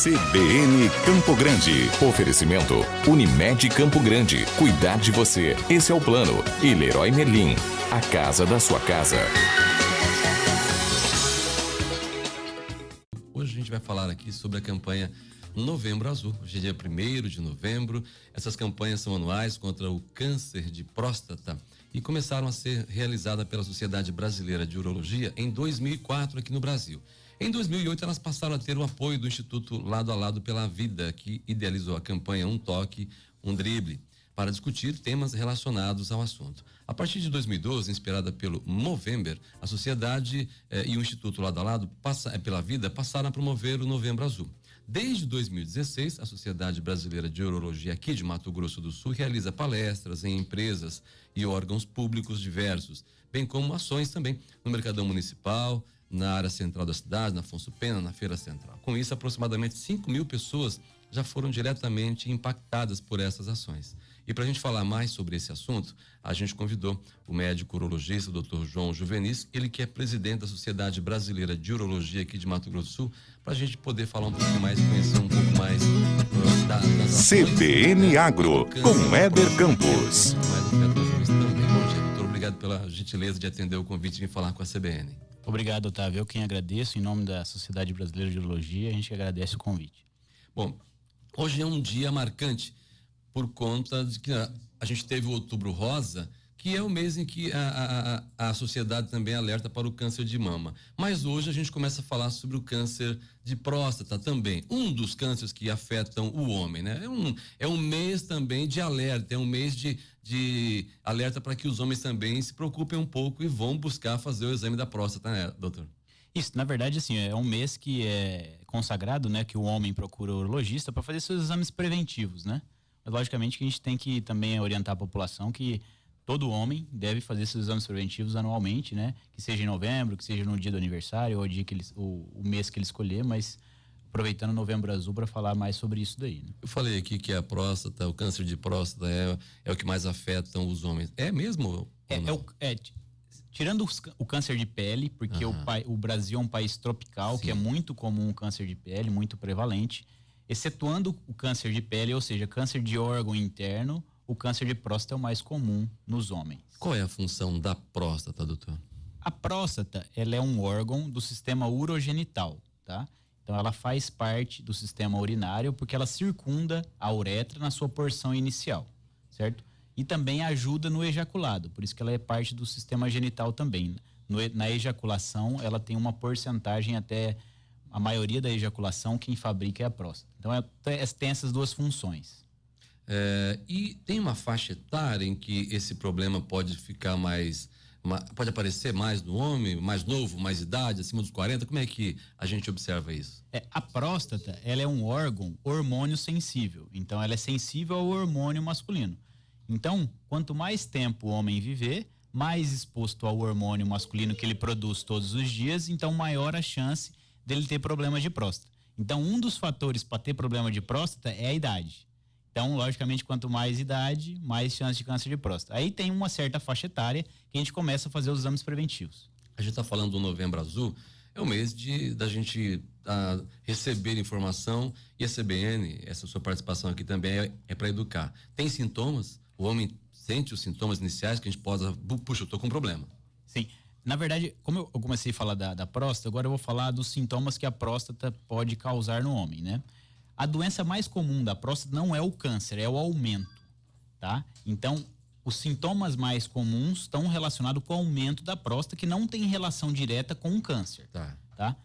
CBN Campo Grande. Oferecimento Unimed Campo Grande. Cuidar de você. Esse é o plano. E Leroy Merlin. A casa da sua casa. Hoje a gente vai falar aqui sobre a campanha Novembro Azul. Hoje é dia 1º de novembro. Essas campanhas são anuais contra o câncer de próstata e começaram a ser realizadas pela Sociedade Brasileira de Urologia em 2004 aqui no Brasil. Em 2008, elas passaram a ter o apoio do Instituto Lado a Lado pela Vida, que idealizou a campanha Um Toque, Um Drible, para discutir temas relacionados ao assunto. A partir de 2012, inspirada pelo Movember, a Sociedade e o Instituto Lado a Lado pela Vida passaram a promover o Novembro Azul. Desde 2016, a Sociedade Brasileira de Urologia aqui de Mato Grosso do Sul realiza palestras em empresas e órgãos públicos diversos, bem como ações também no Mercadão Municipal, na área central da cidade, na Afonso Pena, na Feira Central. Com isso, aproximadamente 5.000 pessoas já foram diretamente impactadas por essas ações. E para a gente falar mais sobre esse assunto, a gente convidou o médico urologista, o Dr. João Juvenis, ele que é presidente da Sociedade Brasileira de Urologia aqui de Mato Grosso do Sul, para a gente poder falar um pouco mais, conhecer um pouco mais das ações. CBN Agro, com Éder Campos. Bom dia, doutor. Obrigado pela gentileza de atender o convite e vir falar com a CBN. Obrigado, Otávio. Eu quem agradeço, em nome da Sociedade Brasileira de Urologia, a gente agradece o convite. Bom, hoje é um dia marcante por conta de que a gente teve o Outubro Rosa, que é o mês em que a sociedade também alerta para o câncer de mama. Mas hoje a gente começa a falar sobre o câncer de próstata também, um dos cânceres que afetam o homem, né? É um mês também de alerta, é um mês de alerta para que os homens também se preocupem um pouco e vão buscar fazer o exame da próstata, né, doutor? Isso, na verdade, assim, é um mês que é consagrado, né, que o homem procura o urologista para fazer seus exames preventivos, né? Mas, logicamente, que a gente tem que também orientar a população que todo homem deve fazer seus exames preventivos anualmente, né? Que seja em novembro, que seja no dia do aniversário ou o mês que ele escolher, mas aproveitando o Novembro Azul para falar mais sobre isso daí, né? Eu falei aqui que a próstata, o câncer de próstata é o que mais afeta os homens. É mesmo? Tirando o câncer de pele, porque o Brasil é um país tropical, sim, que é muito comum o câncer de pele, muito prevalente. Excetuando o câncer de pele, ou seja, câncer de órgão interno, o câncer de próstata é o mais comum nos homens. Qual é a função da próstata, doutor? A próstata, ela é um órgão do sistema urogenital, tá? Então, ela faz parte do sistema urinário porque ela circunda a uretra na sua porção inicial, certo? E também ajuda no ejaculado, por isso que ela é parte do sistema genital também. Na ejaculação, ela tem uma porcentagem até... A maioria da ejaculação, quem fabrica é a próstata. Então, tem essas duas funções. E tem uma faixa etária em que esse problema pode ficar pode aparecer mais no homem, mais novo, mais idade, acima dos 40? Como é que a gente observa isso? A próstata, ela é um órgão hormônio sensível. Então, ela é sensível ao hormônio masculino. Então, quanto mais tempo o homem viver, mais exposto ao hormônio masculino que ele produz todos os dias, então maior a chance dele ter problemas de próstata. Então, um dos fatores para ter problema de próstata é a idade. Então, logicamente, quanto mais idade, mais chance de câncer de próstata. Aí tem uma certa faixa etária que a gente começa a fazer os exames preventivos. A gente está falando do Novembro Azul, é o mês da gente receber informação, e a CBN, essa sua participação aqui também é para educar. Tem sintomas? O homem sente os sintomas iniciais que a gente possa... Puxa, eu estou com um problema. Sim. Na verdade, como eu comecei a falar da próstata, agora eu vou falar dos sintomas que a próstata pode causar no homem, né? A doença mais comum da próstata não é o câncer, é o aumento, tá? Então, os sintomas mais comuns estão relacionados com o aumento da próstata, que não tem relação direta com o câncer, tá?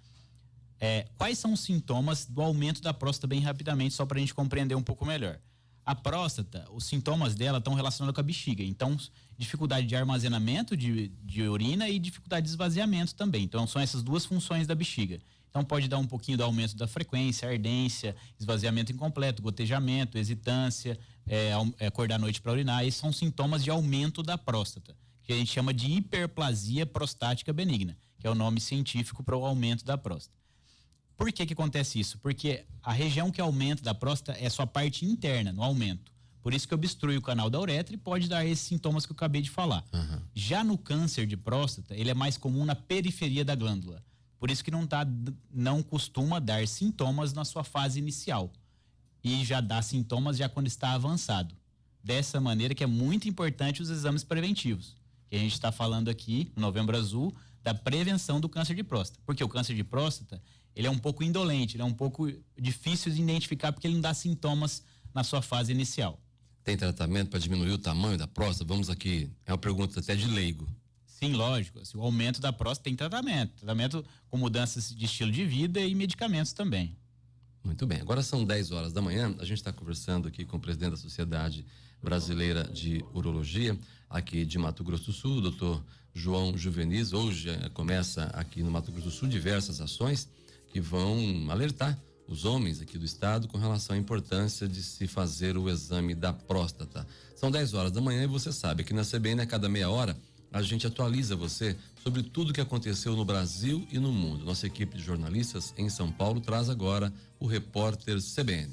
Quais são os sintomas do aumento da próstata, bem rapidamente, só para a gente compreender um pouco melhor? A próstata, os sintomas dela estão relacionados com a bexiga. Então, dificuldade de armazenamento de urina e dificuldade de esvaziamento também. Então, são essas duas funções da bexiga. Então, pode dar um pouquinho do aumento da frequência, ardência, esvaziamento incompleto, gotejamento, hesitância, acordar à noite para urinar. Esses são sintomas de aumento da próstata, que a gente chama de hiperplasia prostática benigna, que é o nome científico para o aumento da próstata. Por que acontece isso? Porque a região que aumenta da próstata é sua parte interna, no aumento. Por isso que obstrui o canal da uretra e pode dar esses sintomas que eu acabei de falar. Já no câncer de próstata, ele é mais comum na periferia da glândula. Por isso que não costuma dar sintomas na sua fase inicial. E já dá sintomas já quando está avançado. Dessa maneira que é muito importante os exames preventivos. Que a gente está falando aqui, no Novembro Azul, da prevenção do câncer de próstata. Porque o câncer de próstata, ele é um pouco indolente, ele é um pouco difícil de identificar porque ele não dá sintomas na sua fase inicial. Tem tratamento para diminuir o tamanho da próstata? Vamos aqui, é uma pergunta até de leigo. Sim, lógico. O aumento da próstata tem tratamento. Tratamento com mudanças de estilo de vida e medicamentos também. Muito bem. Agora são 10 horas da manhã. A gente está conversando aqui com o presidente da Sociedade Brasileira de Urologia, aqui de Mato Grosso do Sul, o doutor João Juvenis. Hoje começa aqui no Mato Grosso do Sul diversas ações que vão alertar os homens aqui do estado com relação à importância de se fazer o exame da próstata. São 10 horas da manhã e você sabe que na CBN, a cada meia hora, a gente atualiza você sobre tudo que aconteceu no Brasil e no mundo. Nossa equipe de jornalistas em São Paulo traz agora o repórter CBN.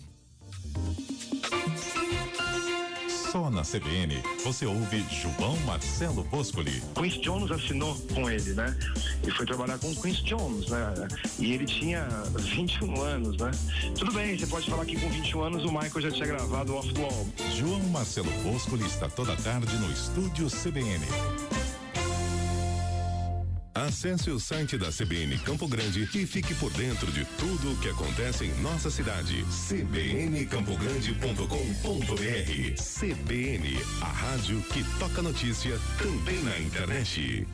Só na CBN você ouve João Marcelo Boscoli. Quincy Jones assinou com ele, né? E foi trabalhar com o Quincy Jones, né? E ele tinha 21 anos, né? Tudo bem, você pode falar que com 21 anos o Michael já tinha gravado Off the Wall. João Marcelo Boscoli está toda tarde no Estúdio CBN. Acesse o site da CBN Campo Grande e fique por dentro de tudo o que acontece em nossa cidade. cbncampogrande.com.br. CBN, a rádio que toca notícia também na internet.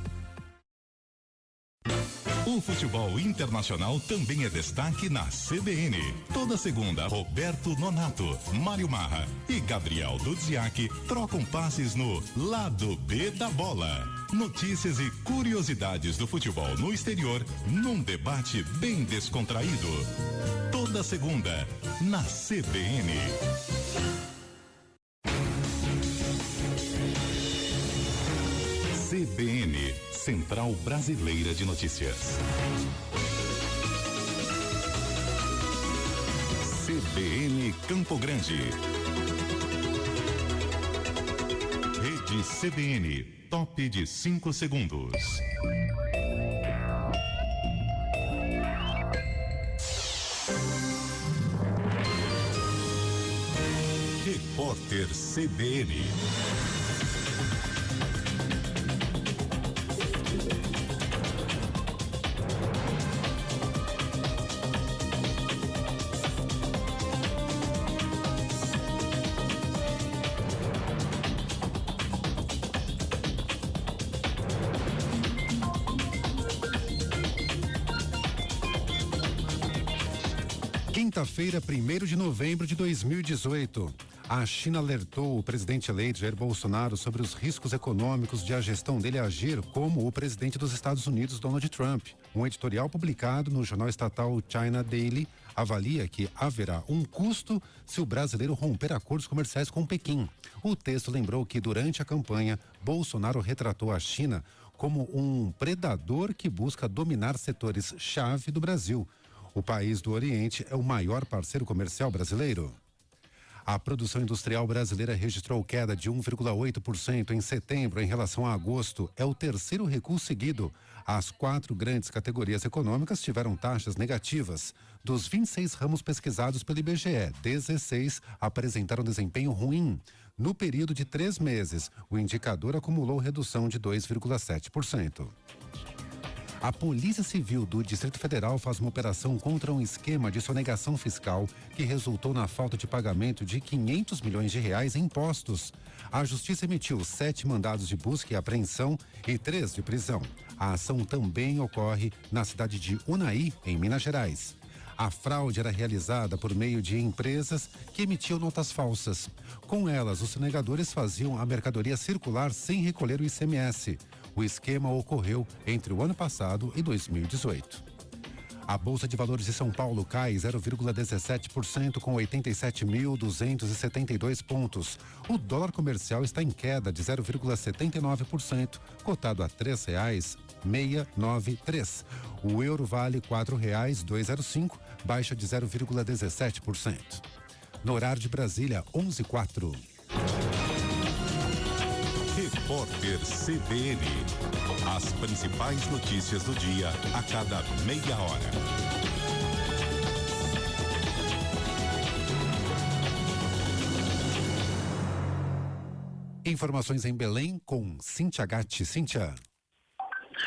O futebol internacional também é destaque na CBN. Toda segunda, Roberto Nonato, Mário Marra e Gabriel Dudziak trocam passes no Lado B da Bola. Notícias e curiosidades do futebol no exterior num debate bem descontraído. Toda segunda, na CBN. CBN, Central Brasileira de Notícias. CBN Campo Grande. Rede CBN, top de 5 segundos. Repórter CBN. Quinta-feira, 1º de novembro de 2018. A China alertou o presidente eleito Jair Bolsonaro sobre os riscos econômicos de a gestão dele agir como o presidente dos Estados Unidos, Donald Trump. Um editorial publicado no jornal estatal China Daily avalia que haverá um custo se o brasileiro romper acordos comerciais com Pequim. O texto lembrou que durante a campanha, Bolsonaro retratou a China como um predador que busca dominar setores-chave do Brasil. O país do Oriente é o maior parceiro comercial brasileiro. A produção industrial brasileira registrou queda de 1,8% em setembro em relação a agosto. É o terceiro recuo seguido. As 4 grandes categorias econômicas tiveram taxas negativas. Dos 26 ramos pesquisados pelo IBGE, 16 apresentaram desempenho ruim. No período de 3 meses, o indicador acumulou redução de 2,7%. A Polícia Civil do Distrito Federal faz uma operação contra um esquema de sonegação fiscal que resultou na falta de pagamento de R$500 milhões em impostos. A Justiça emitiu 7 mandados de busca e apreensão e 3 de prisão. A ação também ocorre na cidade de Unai, em Minas Gerais. A fraude era realizada por meio de empresas que emitiam notas falsas. Com elas, os sonegadores faziam a mercadoria circular sem recolher o ICMS. O esquema ocorreu entre o ano passado e 2018. A Bolsa de Valores de São Paulo cai 0,17% com 87.272 pontos. O dólar comercial está em queda de 0,79%, cotado a R$ 3,693. O euro vale R$ 4,205, baixa de 0,17%. No horário de Brasília, 11h04. Repórter CBN. As principais notícias do dia a cada meia hora. Informações em Belém com Cíntia Gatti. Cíntia.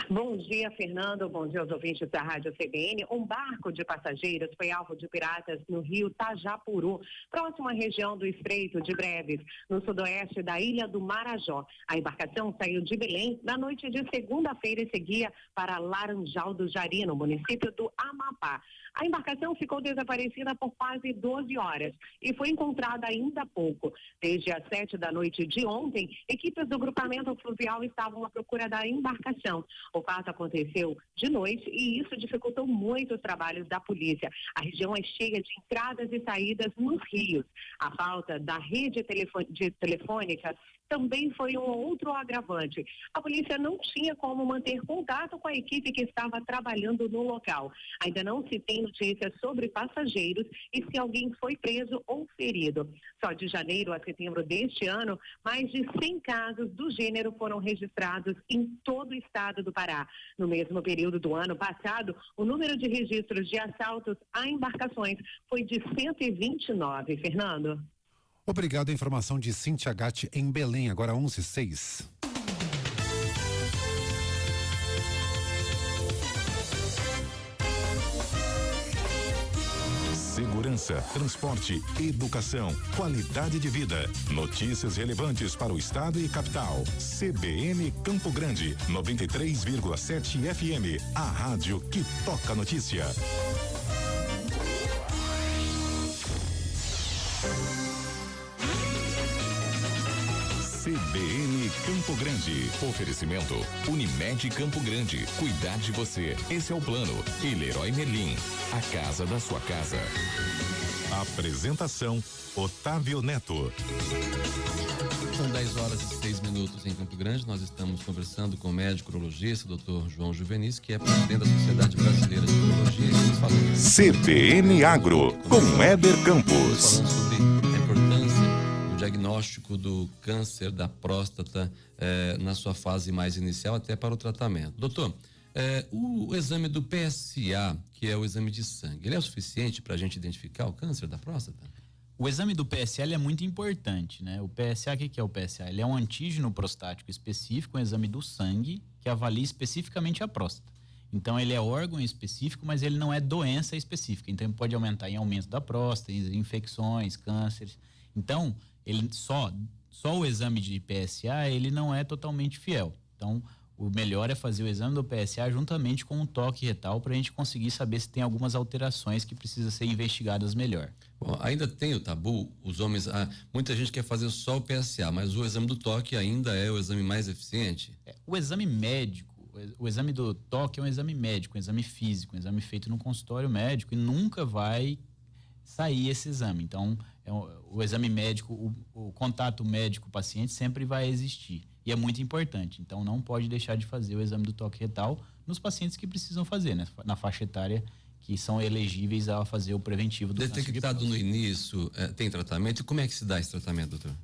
Bom dia, Fernando. Bom dia aos ouvintes da Rádio CBN. Um barco de passageiros foi alvo de piratas no rio Tajapuru, próximo à região do Estreito de Breves, no sudoeste da ilha do Marajó. A embarcação saiu de Belém na noite de segunda-feira e seguia para Laranjal do Jari, no município do Amapá. A embarcação ficou desaparecida por quase 12 horas e foi encontrada ainda há pouco. Desde as 7 da noite de ontem, equipes do grupamento fluvial estavam à procura da embarcação. O fato aconteceu de noite e isso dificultou muito os trabalhos da polícia. A região é cheia de entradas e saídas nos rios. A falta da rede telefônica também foi um outro agravante. A polícia não tinha como manter contato com a equipe que estava trabalhando no local. Ainda não se tem notícias sobre passageiros e se alguém foi preso ou ferido. Só de janeiro a setembro deste ano, mais de 100 casos do gênero foram registrados em todo o estado do Pará. No mesmo período do ano passado, o número de registros de assaltos a embarcações foi de 129. Fernando? Obrigado. A informação de Cíntia Gatti em Belém, agora 11:06. Segurança, transporte, educação, qualidade de vida. Notícias relevantes para o estado e capital. CBN Campo Grande, 93,7 FM. A rádio que toca notícia. CBN Campo Grande. Oferecimento Unimed Campo Grande. Cuidar de você. Esse é o plano. E Leroy Merlin. A casa da sua casa. Apresentação Otávio Neto. São 10 horas e 6 minutos em Campo Grande. Nós estamos conversando com o médico urologista, Dr. João Juvenis, que é presidente da Sociedade Brasileira de Urologia. Estamos falando CBN Agro, com Éder Campos. Falando sobre a importância do diagnóstico do câncer da próstata na sua fase mais inicial, até para o tratamento. Doutor, o exame do PSA, que é o exame de sangue, ele é o suficiente para a gente identificar o câncer da próstata? O exame do PSA ele é muito importante, né? O PSA, o que é o PSA? Ele é um antígeno prostático específico, um exame do sangue que avalia especificamente a próstata. Então, ele é órgão específico, mas ele não é doença específica. Então, ele pode aumentar em aumento da próstata, em infecções, cânceres. Então, ele só o exame de PSA, ele não é totalmente fiel. Então, o melhor é fazer o exame do PSA juntamente com um toque retal para a gente conseguir saber se tem algumas alterações que precisam ser investigadas melhor. Bom, ainda tem o tabu, os homens, muita gente quer fazer só o PSA, mas o exame do toque ainda é o exame mais eficiente? O exame médico, o exame do toque é um exame médico, um exame físico, um exame feito no consultório médico e nunca vai sair esse exame. Então, o exame médico, o contato médico-paciente sempre vai existir. E é muito importante. Então, não pode deixar de fazer o exame do toque retal nos pacientes que precisam fazer, né? Na faixa etária que são elegíveis a fazer o preventivo do câncer de próstata. Detectado no início, tem tratamento? E como é que se dá esse tratamento, doutor?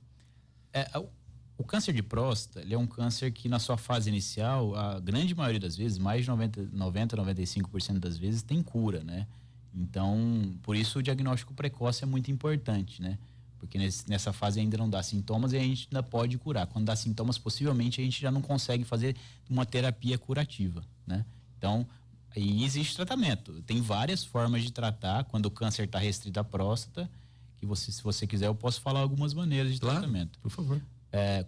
O câncer de próstata, ele é um câncer que na sua fase inicial, a grande maioria das vezes, mais de 95% das vezes, tem cura, né? Então, por isso o diagnóstico precoce é muito importante, né? Porque nessa fase ainda não dá sintomas e a gente ainda pode curar. Quando dá sintomas, possivelmente a gente já não consegue fazer uma terapia curativa, né? Então, aí existe tratamento. Tem várias formas de tratar quando o câncer está restrito à próstata, que se você quiser, eu posso falar algumas maneiras de tratamento. Por favor.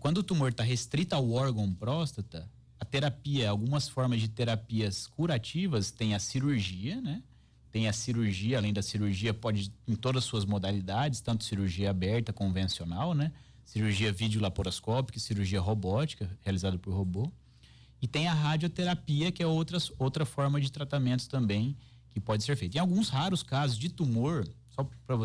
Quando o tumor está restrito ao órgão próstata, a terapia, algumas formas de terapias curativas, tem a cirurgia, né? Tem a cirurgia, além da cirurgia, pode em todas as suas modalidades, tanto cirurgia aberta, convencional, né? Cirurgia videolaparoscópica, cirurgia robótica, realizada por robô. E tem a radioterapia, que é outra forma de tratamento também que pode ser feita. Em alguns raros casos de tumor, só para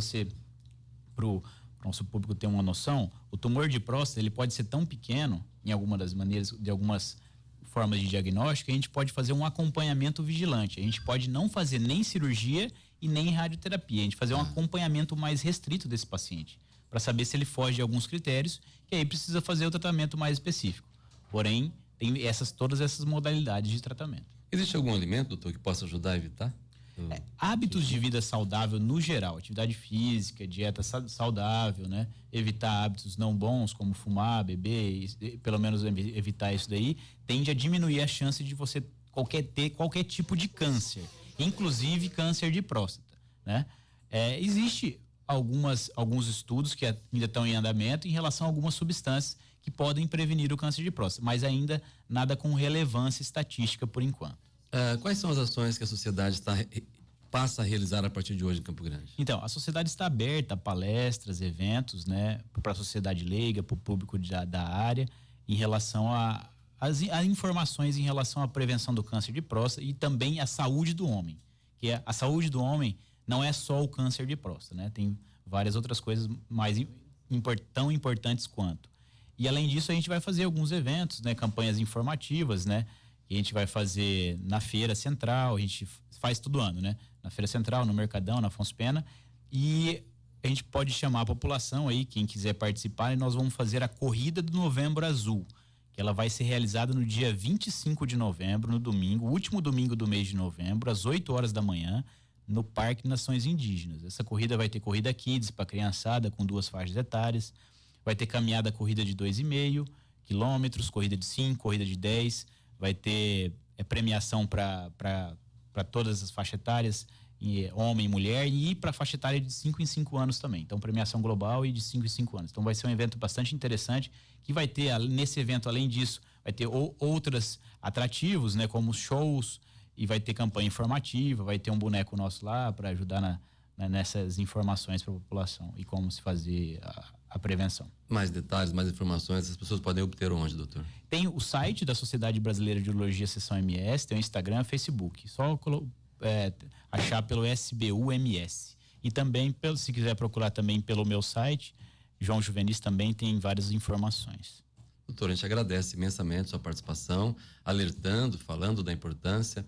o nosso público ter uma noção, o tumor de próstata ele pode ser tão pequeno, em alguma das maneiras, de algumas formas de diagnóstico, a gente pode fazer um acompanhamento vigilante. A gente pode não fazer nem cirurgia e nem radioterapia. A gente fazer um acompanhamento mais restrito desse paciente, para saber se ele foge de alguns critérios, que aí precisa fazer o tratamento mais específico. Porém, tem todas essas modalidades de tratamento. Existe algum alimento, doutor, que possa ajudar a evitar? Hábitos de vida saudável no geral, atividade física, dieta saudável, né? Evitar hábitos não bons como fumar, beber, pelo menos evitar isso daí, tende a diminuir a chance de você ter qualquer tipo de câncer, inclusive câncer de próstata, né? Existe alguns estudos que ainda estão em andamento em relação a algumas substâncias que podem prevenir o câncer de próstata, mas ainda nada com relevância estatística por enquanto. Quais são as ações que a sociedade passa a realizar a partir de hoje em Campo Grande? Então, a sociedade está aberta a palestras, eventos, né, para a sociedade leiga, para o público da área, em relação a informações em relação à prevenção do câncer de próstata e também a saúde do homem. Que a saúde do homem não é só o câncer de próstata, né? Tem várias outras coisas tão importantes quanto. E além disso, a gente vai fazer alguns eventos, né, campanhas informativas, né? Que a gente vai fazer na Feira Central, a gente faz todo ano, né? Na Feira Central, no Mercadão, na Afonso Pena. E a gente pode chamar a população aí, quem quiser participar, e nós vamos fazer a Corrida do Novembro Azul, que ela vai ser realizada no dia 25 de novembro, no domingo, último domingo do mês de novembro, às 8 horas da manhã, no Parque Nações Indígenas. Essa corrida vai ter corrida kids para criançada, com 2 faixas etárias, vai ter caminhada corrida de 2,5 quilômetros, corrida de 5, corrida de 10, vai ter premiação para todas as faixas etárias, homem e mulher, e para a faixa etária de 5 em 5 anos também. Então, premiação global e de 5 em 5 anos. Então, vai ser um evento bastante interessante, que vai ter, nesse evento, além disso, vai ter outros atrativos, né, como shows, e vai ter campanha informativa, vai ter um boneco nosso lá para ajudar nessas informações para a população e como se fazer a prevenção. Mais detalhes, mais informações, as pessoas podem obter onde, doutor? Tem o site da Sociedade Brasileira de Urologia Seção MS, tem o Instagram, Facebook. Só achar pelo SBUMS. E também, se quiser procurar também pelo meu site, João Juvenis, também tem várias informações. Doutor, a gente agradece imensamente sua participação, alertando, falando da importância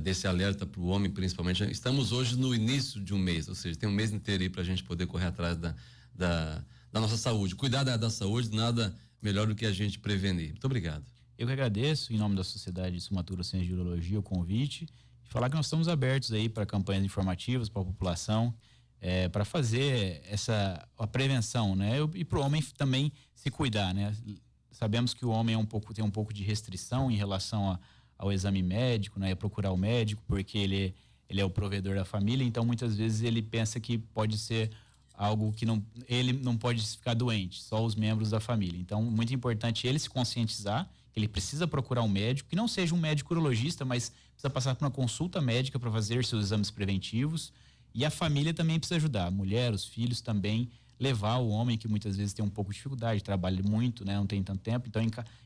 desse alerta para o homem, principalmente. Estamos hoje no início de um mês, ou seja, tem um mês inteiro aí para a gente poder correr atrás da nossa saúde. Cuidar da saúde, nada melhor do que a gente prevenir. Muito obrigado. Eu que agradeço, em nome da Sociedade Sul-Mato-Grossense de Urologia, o convite, e falar que nós estamos abertos aí para campanhas informativas para a população, para fazer a prevenção, né? E para o homem também se cuidar, né? Sabemos que o homem tem um pouco de restrição em relação ao exame médico, né? Procurar o médico, porque ele é o provedor da família, então muitas vezes ele pensa que pode ser algo que ele não pode ficar doente, só os membros da família. Então, muito importante ele se conscientizar que ele precisa procurar um médico, que não seja um médico urologista, mas precisa passar por uma consulta médica para fazer seus exames preventivos. E a família também precisa ajudar, a mulher, os filhos também, levar o homem que muitas vezes tem um pouco de dificuldade, trabalha muito, né, não tem tanto tempo, então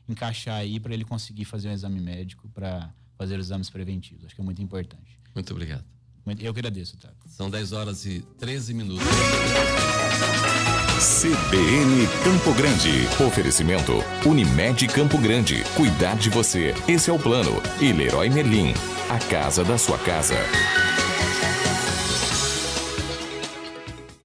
encaixar aí para ele conseguir fazer um exame médico para fazer os exames preventivos. Acho que é muito importante. Muito obrigado. Eu que agradeço, Tato. São 10h13. CBN Campo Grande. Oferecimento Unimed Campo Grande. Cuidar de você. Esse é o plano. E Leroy Merlin. A casa da sua casa.